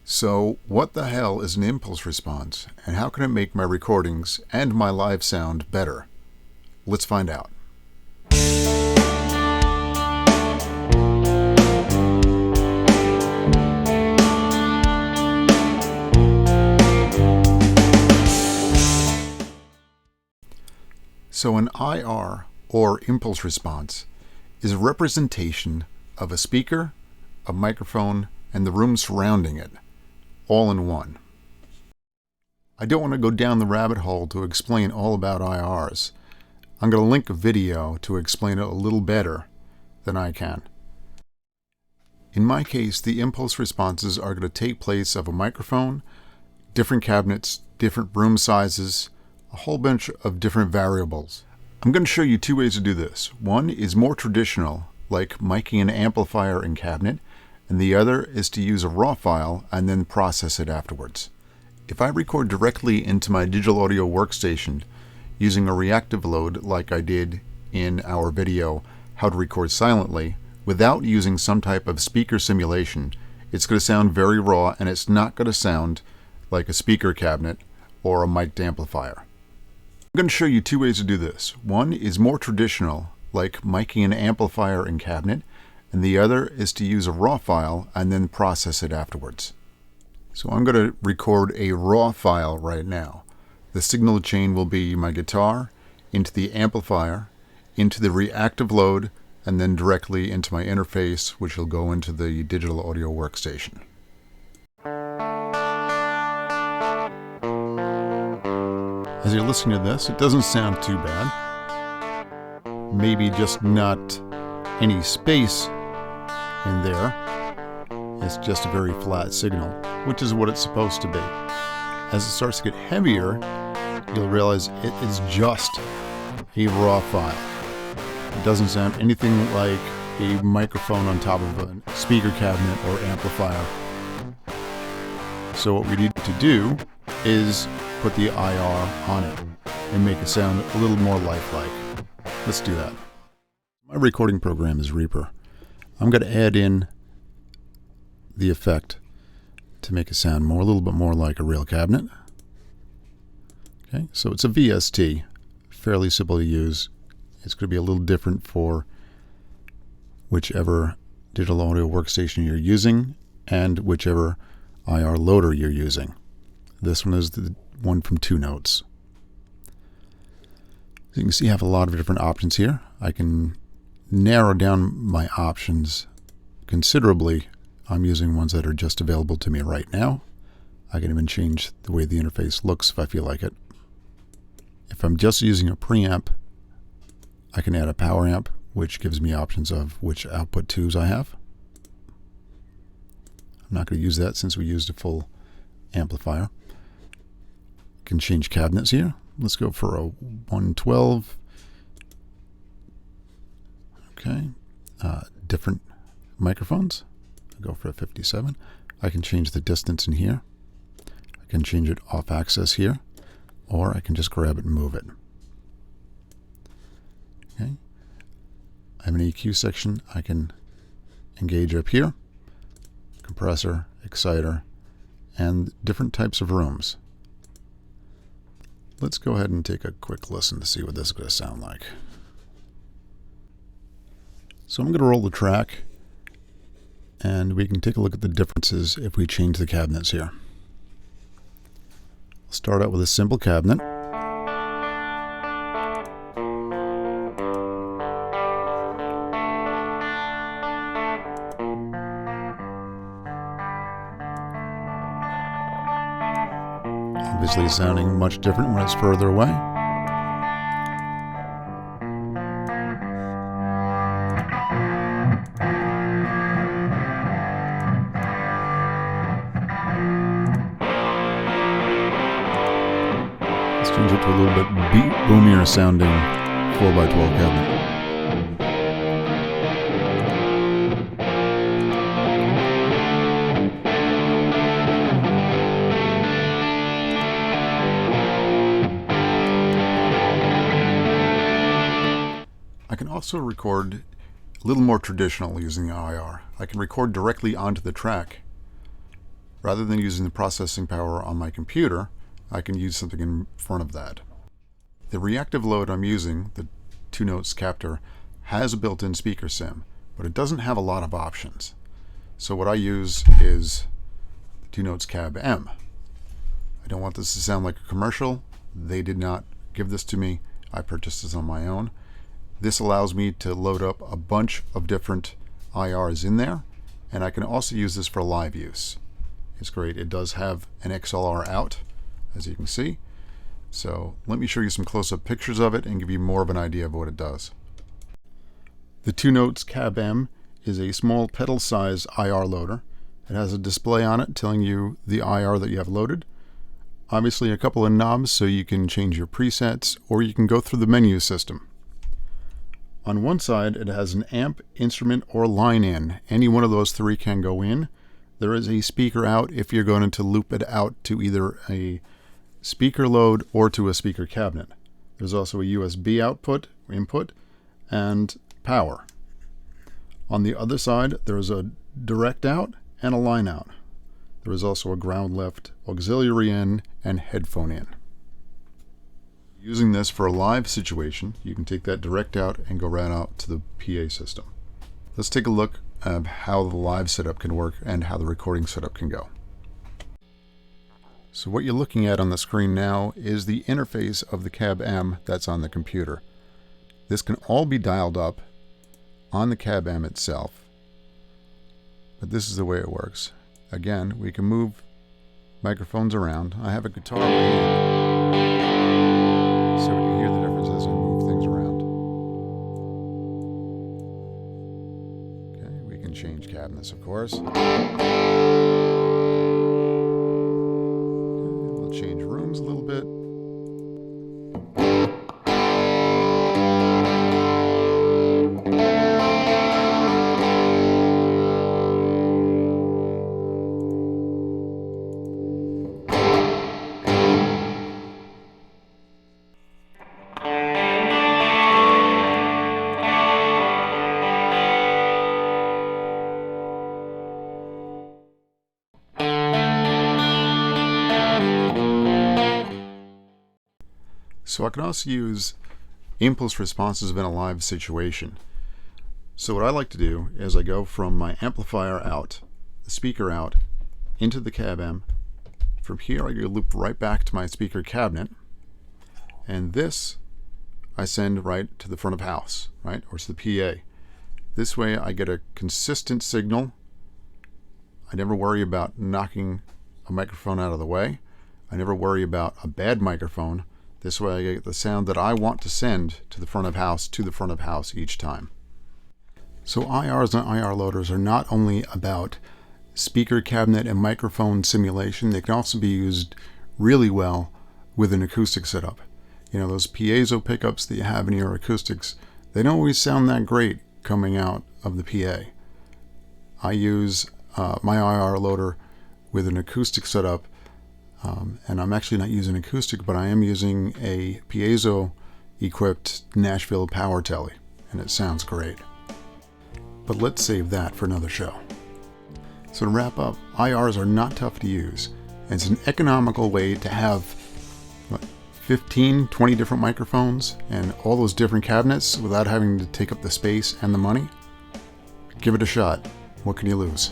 So, what the hell is an impulse response, and how can it make my recordings and my live sound better? Let's find out. So an IR, or impulse response, is a representation of a speaker, a microphone, and the room surrounding it, all in one. I don't want to go down the rabbit hole to explain all about IRs. I'm going to link a video to explain it a little better than I can. In my case, the impulse responses are going to take place of a microphone, different cabinets, different room sizes, a whole bunch of different variables. I'm going to show you two ways to do this. One is more traditional, like miking an amplifier and cabinet, and the other is to use a raw file and then process it afterwards. If I record directly into my digital audio workstation using a reactive load like I did in our video, How to Record Silently, without using some type of speaker simulation, it's going to sound very raw and it's not going to sound like a speaker cabinet or a mic'd amplifier. I'm going to show you two ways to do this. One is more traditional, like miking an amplifier and cabinet, and the other is to use a raw file and then process it afterwards. So I'm going to record a raw file right now. The signal chain will be my guitar, into the amplifier, into the reactive load, and then directly into my interface, which will go into the digital audio workstation. As you're listening to this, it doesn't sound too bad. Maybe just not any space in there. It's just a very flat signal, which is what it's supposed to be. As it starts to get heavier, you'll realize it is just a raw file. It doesn't sound anything like a microphone on top of a speaker cabinet or amplifier. So what we need to do is put the IR on it and make it sound a little more lifelike. Let's do that. My recording program is Reaper. I'm going to add in the effect to make it sound a little bit more like a real cabinet. Okay, so it's a VST, fairly simple to use. It's going to be a little different for whichever digital audio workstation you're using and whichever IR loader you're using. This one is the one from 2 Notes. So you can see I have a lot of different options here. I can narrow down my options considerably. I'm using ones that are just available to me right now. I can even change the way the interface looks if I feel like it. If I'm just using a preamp, I can add a power amp, which gives me options of which output 2s I have. I'm not going to use that since we used a full amplifier. I can change cabinets here. Let's go for a 112. Okay. Different microphones. I'll go for a 57. I can change the distance in here. I can change it off axis here, or I can just grab it and move it. Okay. I have an EQ section. I can engage up here, compressor, exciter, and different types of rooms. Let's go ahead and take a quick listen to see what this is going to sound like. So I'm going to roll the track, and we can take a look at the differences if we change the cabinets here. I'll start out with a simple cabinet. Obviously sounding much different when it's further away. Let's change it to a little bit boomier sounding 4x12 cabinet. I can also record a little more traditional using the IR. I can record directly onto the track Rather than using the processing power on my computer, I can use something in front of that. The reactive load I'm using, the 2-notes captor, has a built-in speaker sim, but it doesn't have a lot of options. So what I use is the 2-notes C.A.B. M. I don't want this to sound like a commercial. They did not give this to me. I purchased this on my own. This allows me to load up a bunch of different IRs in there, and I can also use this for live use. It's great. It does have an XLR out, as you can see. So let me show you some close-up pictures of it and give you more of an idea of what it does. The 2-notes C.A.B. M is a small pedal-sized IR loader. It has a display on it telling you the IR that you have loaded. Obviously a couple of knobs so you can change your presets, or you can go through the menu system. On one side it has an amp, instrument, or line in. Any one of those three can go in. There is a speaker out if you're going to loop it out to either a speaker load or to a speaker cabinet. There's also a USB input, and power. On the other side there's a direct out and a line out. There is also a ground left, auxiliary in, and headphone in. Using this for a live situation, you can take that direct out and go right out to the PA system. Let's take a look at how the live setup can work and how the recording setup can go. So what you're looking at on the screen now is the interface of the C.A.B. M that's on the computer. This can all be dialed up on the C.A.B. M itself, but this is the way it works. Again, we can move microphones around. I have a guitar in my hand, so we can hear the difference as I move things around. Okay, we can change cabinets, of course. We'll change rooms a little bit. So I can also use impulse responses in a live situation. So what I like to do is I go from my amplifier out, the speaker out, into the C.A.B. M. From here I go loop right back to my speaker cabinet, and this I send right to the front of house, right, or to the PA. This way I get a consistent signal. I never worry about knocking a microphone out of the way. I never worry about a bad microphone. This way I get the sound that I want to send to the front of house each time. So IRs and IR loaders are not only about speaker cabinet and microphone simulation, they can also be used really well with an acoustic setup. You know, those piezo pickups that you have in your acoustics, they don't always sound that great coming out of the PA. I use my IR loader with an acoustic setup. And I'm actually not using acoustic, but I am using a piezo-equipped Nashville power telly, and it sounds great. But let's save that for another show. So to wrap up, IRs are not tough to use, and it's an economical way to have 15, 20 different microphones and all those different cabinets without having to take up the space and the money. Give it a shot. What can you lose?